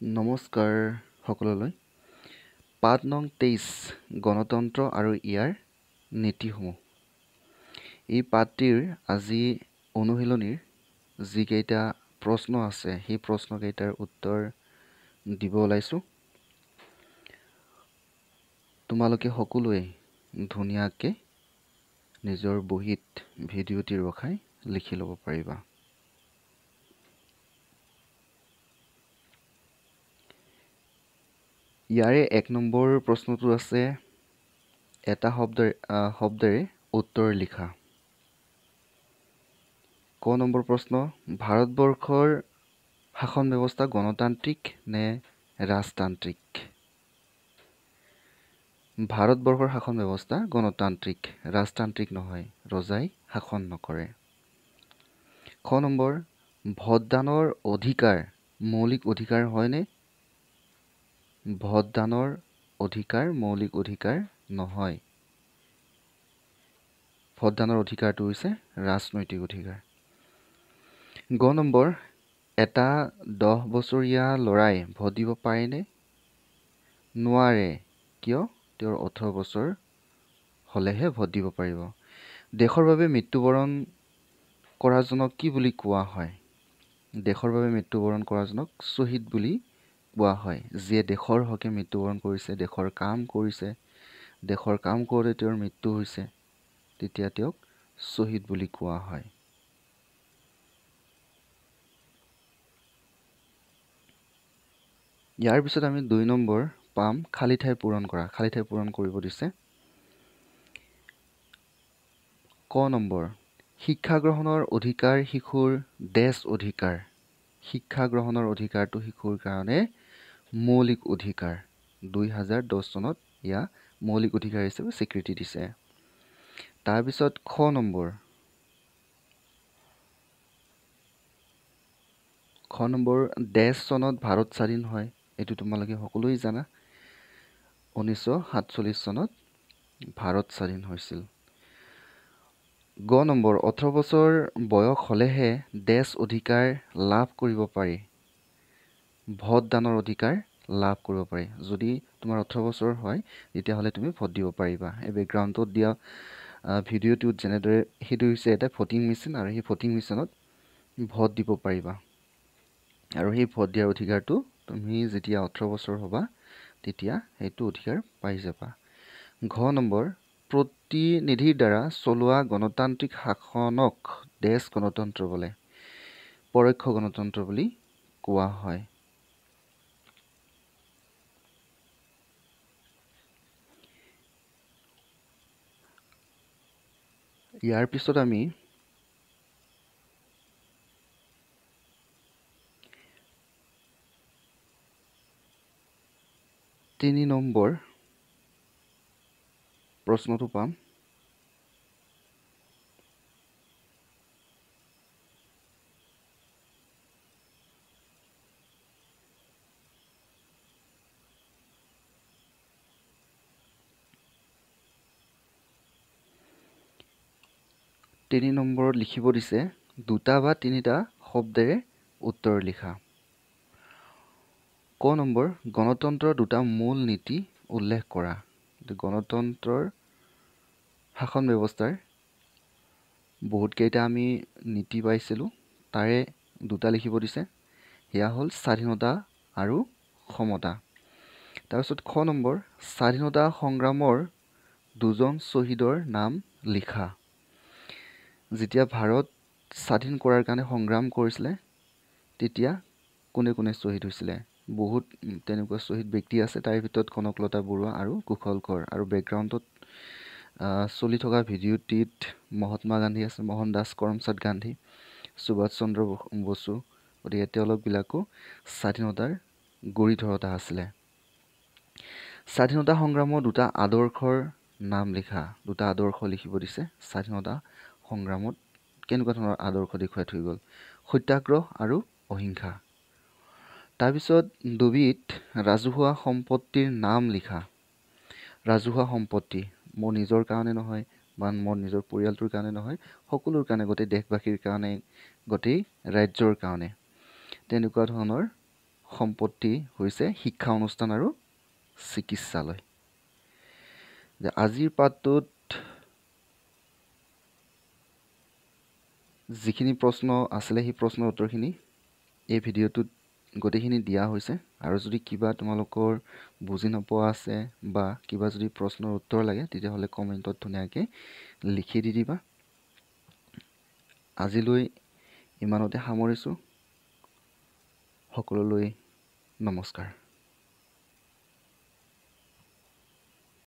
নমস্কাৰ সকলোলৈ। পাঠ নং 23 গণতন্ত্ৰ আৰু ইয়াৰ নীতিসমূহ। এই পাঠটিৰ আজি অনুশীলনীৰ যিকেইটা প্ৰশ্ন আছে সেই প্ৰশ্নকেইটাৰ উত্তৰ দিব ওলাইছোঁ। তোমালোকে সকলোৱে ধুনীয়াকৈ নিজৰ বহীত ভিডিঅ'টি ৰখাই লিখি ল'ব পাৰিবা। ইয়াৰে 1 নম্বৰ প্ৰশ্নটো আছে এটা শব্দৰে উত্তৰ লিখা। ক নম্বৰ প্ৰশ্ন, ভাৰতবৰ্ষৰ শাসন ব্যৱস্থা গণতান্ত্ৰিক নে ৰাজতান্ত্ৰিক? ভাৰতবৰ্ষৰ শাসন ব্যৱস্থা গণতান্ত্ৰিক, ৰাজতান্ত্ৰিক নহয়। ৰজাই শাসন নকৰে। খ নম্বৰ, ভোটদানৰ অধিকাৰ মৌলিক অধিকাৰ হয়নে? ভোটদানৰ অধিকাৰ মৌলিক অধিকাৰ নহয়। ভোটদানৰ অধিকাৰটো হৈছে ৰাজনৈতিক অধিকাৰ। গ নম্বৰ, এটা 10 বছৰীয়া ল'ৰাই ভোট দিব পাৰেনে? নোৱাৰে। কিয়? তেওঁৰ 18 বছৰ হ'লেহে ভোট দিব পাৰিব। দেশৰ বাবে মৃত্যুবৰণ কৰাজনক কি বুলি কোৱা হয়? দেশৰ বাবে মৃত্যুবৰণ কৰাজনক শ্বহীদ বুলি কোৱা হয়। যিয়ে দেশৰ হকে মৃত্যুবৰণ কৰিছে, দেশৰ কাম কৰিছে, দেশৰ কাম কৰোঁতে তেওঁৰ মৃত্যু হৈছে, তেতিয়া তেওঁক শ্বহীদ বুলি কোৱা হয়। ইয়াৰ পিছত আমি 2 নম্বৰ পাম, খালী ঠাই পূৰণ কৰা। খালী ঠাই পূৰণ কৰিব দিছে। ক নম্বৰ, শিক্ষা গ্ৰহণৰ অধিকাৰ শিশুৰ ডেছ অধিকাৰ। শিক্ষা গ্ৰহণৰ অধিকাৰটো শিশুৰ কাৰণে মৌলিক অধিকাৰ। 2010 চনত ইয়া মৌলিক অধিকাৰ হিচাপে স্বীকৃতি দিছে। তাৰপিছত খ নম্বৰ, ডেছ চনত ভাৰত স্বাধীন হয়। এইটো তোমালোকে সকলোৱে জানা। 1947 চনত ভাৰত স্বাধীন হৈছিল। গ নম্বৰ, 18 বছৰ বয়স হ'লেহে ডেছ অধিকাৰ লাভ কৰিব পাৰি। ভোটদানৰ অধিকাৰ লাভ কৰিব পাৰি। যদি তোমাৰ 18 বছৰ হয় তেতিয়াহ'লে তুমি ভোট দিব পাৰিবা। এই বেকগ্ৰাউণ্ডত দিয়া ভিডিঅ'টোত যেনেদৰে সেইটো হৈছে এটা ভোটিং মেচিন, আৰু সেই ভোটিং মেচিনত ভোট দিব পাৰিবা। আৰু সেই ভোট দিয়াৰ অধিকাৰটো তুমি যেতিয়া 18 বছৰ হ'বা তেতিয়া সেইটো অধিকাৰ পাই যাবা। ঘ নম্বৰ, প্ৰতিনিধিৰ দ্বাৰা চলোৱা গণতান্ত্ৰিক শাসনক ডেছ গণতন্ত্ৰ বোলে। পৰোক্ষ গণতন্ত্ৰ বুলি কোৱা হয়। ইয়াৰ পিছত আমি তিনি নম্বৰ প্ৰশ্নটো পাম। তিনি নম্বৰত লিখিব দিছে, দুটা বা তিনিটা শব্দেৰে উত্তৰ লিখা। ক নম্বৰ, গণতন্ত্ৰৰ দুটা মূল নীতি উল্লেখ কৰা। গণতন্ত্ৰৰ শাসন ব্যৱস্থাৰ বহুতকেইটা আমি নীতি পাইছিলোঁ, তাৰে দুটা লিখিব দিছে। সেয়া হ'ল স্বাধীনতা আৰু সমতা। তাৰপিছত খ নম্বৰ, স্বাধীনতা সংগ্ৰামৰ 2জন শ্বহীদৰ নাম লিখা। যেতিয়া ভাৰত স্বাধীন কৰাৰ কাৰণে সংগ্ৰাম কৰিছিলে তেতিয়া কোনে কোনে শ্বহীদ হৈছিলে? বহুত তেনেকুৱা শ্বহীদ ব্যক্তি আছে। তাৰে ভিতৰত কনকলতা বৰুৱা আৰু কুশল কোঁৱৰ। আৰু বেকগ্ৰাউণ্ডত চলি থকা ভিডিঅ'টিত মহাত্মা গান্ধী আছে, মোহন দাস কৰমচাদ গান্ধী, সুভাষ চন্দ্ৰ বসু। গতিকে তেওঁলোকবিলাকো স্বাধীনতাৰ গুৰি ধৰোঁতা আছিলে। স্বাধীনতা সংগ্ৰামৰ দুটা আদৰ্শৰ নাম লিখা। দুটা আদৰ্শ লিখিব দিছে। স্বাধীনতা সংগ্ৰামত কেনেকুৱা ধৰণৰ আদৰ্শ দেখুৱাই থৈ গ'ল? সত্যাগ্ৰহ আৰু অহিংসা। তাৰপিছত দুবিধ ৰাজহুৱা সম্পত্তিৰ নাম লিখা। ৰাজহুৱা সম্পত্তি মোৰ নিজৰ কাৰণে নহয় বা মোৰ নিজৰ পৰিয়ালটোৰ কাৰণে নহয়, সকলোৰ কাৰণে, গোটেই দেশবাসীৰ কাৰণে, গোটেই ৰাজ্যৰ কাৰণে। তেনেকুৱা ধৰণৰ সম্পত্তি হৈছে শিক্ষা অনুষ্ঠান আৰু চিকিৎসালয়। আজিৰ পাঠটোত যিখিনি প্ৰশ্ন আছিলে সেই প্ৰশ্নৰ উত্তৰখিনি এই ভিডিঅ'টোত গোটেইখিনি দিয়া হৈছে। আৰু যদি কিবা তোমালোকৰ বুজি নোপোৱা আছে বা কিবা যদি প্ৰশ্নৰ উত্তৰ লাগে তেতিয়াহ'লে কমেণ্টত ধুনীয়াকৈ লিখি দি দিবা। আজিলৈ ইমানতে সামৰিছোঁ। সকলোলৈ নমস্কাৰ।